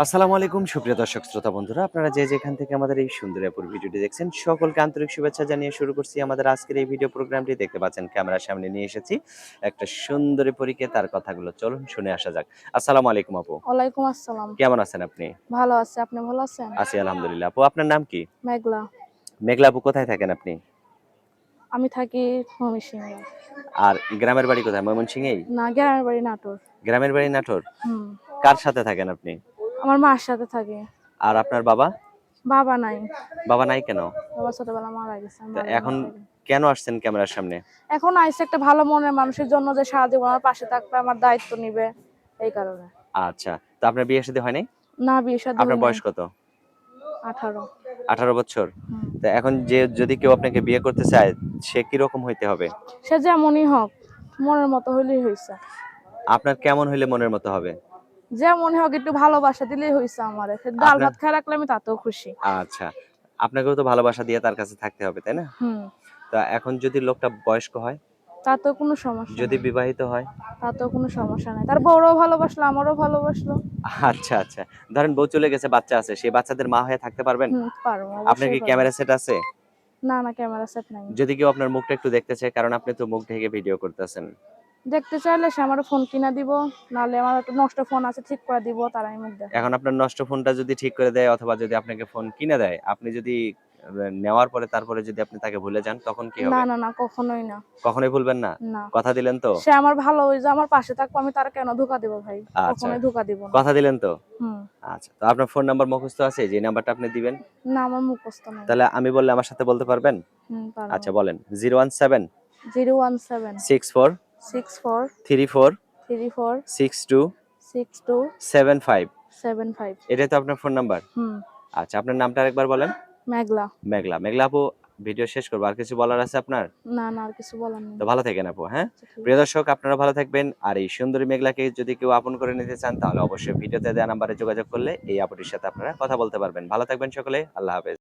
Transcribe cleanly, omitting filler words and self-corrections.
আসসালামু আলাইকুম সুপ্রিয় দর্শক শ্রোতা বন্ধুরা, আপনারা যে যেখান থেকে আমাদের এই সুন্দর অ্যাপুর ভিডিওটি দেখছেন সকলকে আন্তরিক শুভেচ্ছা জানিয়ে শুরু করছি আমাদের আজকের এই ভিডিও প্রোগ্রামটি। দেখতে পাচ্ছেন ক্যামেরার সামনে নিয়ে এসেছি একটা সুন্দরী পরীকে, তার কথাগুলো চলুন শুনে আসা যাক। আসসালামু আলাইকুম আপু, ওয়ালাইকুম আসসালাম। কেমন আছেন আপনি? ভালো আছি। আপনি ভালো আছেন? আছি আলহামদুলিল্লাহ। আপু আপনার নাম কি? মেঘলা। মেঘলা আপু, কোথায় থাকেন আপনি? আমি থাকি ময়মনসিংহে। আর গ্রামের বাড়ি কোথায়? ময়মনসিংহেই? না, গ্রামের বাড়ি নাটোর। গ্রামের বাড়ি নাটোর? হুম। কার সাথে থাকেন আপনি? আমার মার সাথে থাকি। আর আপনার বাবা? বাবা নাই। বাবা নাই কেন? বাবা ছোটবেলা মারা গেছে। তো মারা এখন যাওয়ার পরে। কেন আসছেন ক্যামেরার সামনে? এখন আইছে একটা ভালো মনের মানুষের জন্য, যে সারা জীবন আমার পাশে থাকবে, আমার দায়িত্ব নিবে, এই কারণে। আচ্ছা, তো আপনার বিয়ে শাদী হয় নাই? না, বিয়ে শাদী আপনার হয় নাই। বয়স কত? 18। 18 বছর? হুম। তো এখন যে যদি কেউ আপনাকে বিয়ে করতে চায়, সে কিরকম হইতে হবে? সে যেমনই হোক, মনের মতো হইলেই হইছে। আপনার কেমন হইলে মনের মতো হবে? যেমনই হোক, একটু ভালোবাসা দিলেই হইছে আমারে। সে ডাল আপনার ভাত খাইয়া রাখলে আমি তাতেও খুশি। আচ্ছা, আপনাকেও তো ভালোবাসা দিয়ে তার কাছে থাকতে হবে, তাই না? হুম। তা এখন যদি লোকটা বয়স্ক হয়, তাতেও কোনো সমস্যা যদি নাই। বিবাহিত হয়? তাতেও কোনো সমস্যা নাই। তার বউরাও ভালোবাসলো, আমারও ভালোবাসলো। আচ্ছা, আচ্ছা। ধরেন বউ চলে গেছে, বাচ্চা আছে, সেই বাচ্চাদের মা হয়ে থাকতে পারবেন? পারবো, আপনার অবশ্যই কি পারবো। ক্যামেরা সেট আছে? না, না, ক্যামেরা সেট নাই। যদি কেউ আপনার মুখটা একটু দেখতে চায়, কারণ আপনি তো মুখ ঢেকে ভিডিও করতেছেন। দেখতে চাইলে সে আমারও ফোন কিনা দিব, নাহলে আমার একটা নষ্ট ফোন আছে, ঠিক করে দিব, তারাই মুখ দেখাবো। এখন আপনার নষ্ট ফোনটা যদি ঠিক করে দেয় অথবা যদি আপনাকে ফোন কিনে দেয়, আপনি যদি নেওয়ার পরে তারপরে যদি আপনি তাকে ভুলে যান, তখন কি না, হবে? না, না, কখনোই না। কখনোই ভুলবেন না? না। কথা দিলেন তো? সে আমার ভালো, ওই যে আমার পাশে থাকবো, আমি তার কেন ধোঁকা দিব ভাই? আচ্ছা, কখনোই ধোঁকা দিব না। কথা দিলেন তো? হুম। আচ্ছা। তো আপনার ফোন নাম্বার মুখস্থ আছে যে নাম্বারটা আপনি দিবেন? না, আমার মুখস্থ নাই। তাহলে আমি বললে আমার সাথে বলতে পারবেন? পারবো। আচ্ছা বলেন। 017 017 64 64 34 34 62 62 75। 75। এটাই তো আপনার ফোন নাম্বার? হুম। আচ্ছা, আপনার নামটা আরেকবার বলেন। মেঘলা। মেঘলা। মেঘলা আপু, ভিডিও শেষ করব। আর কিছু বলার আছে আপনার? না, না, আর কিছু বলার নেই। তো ভালো থাকেন আপু, হ্যাঁ? আচ্ছা, ঠিক প্রিয় আছে। দর্শক, আপনারা ভালো থাকবেন। আর এই সুন্দরী মেঘলাকে যদি কেউ আপন করে নিতে চান, তাহলে অবশ্যই ভিডিওতে দেওয়া নাম্বারে যোগাযোগ করলে এই আপুটির সাথে আপনারা কথা বলতে পারবেন। ভালো থাকবেন সকলে। আল্লাহ হাফেজ।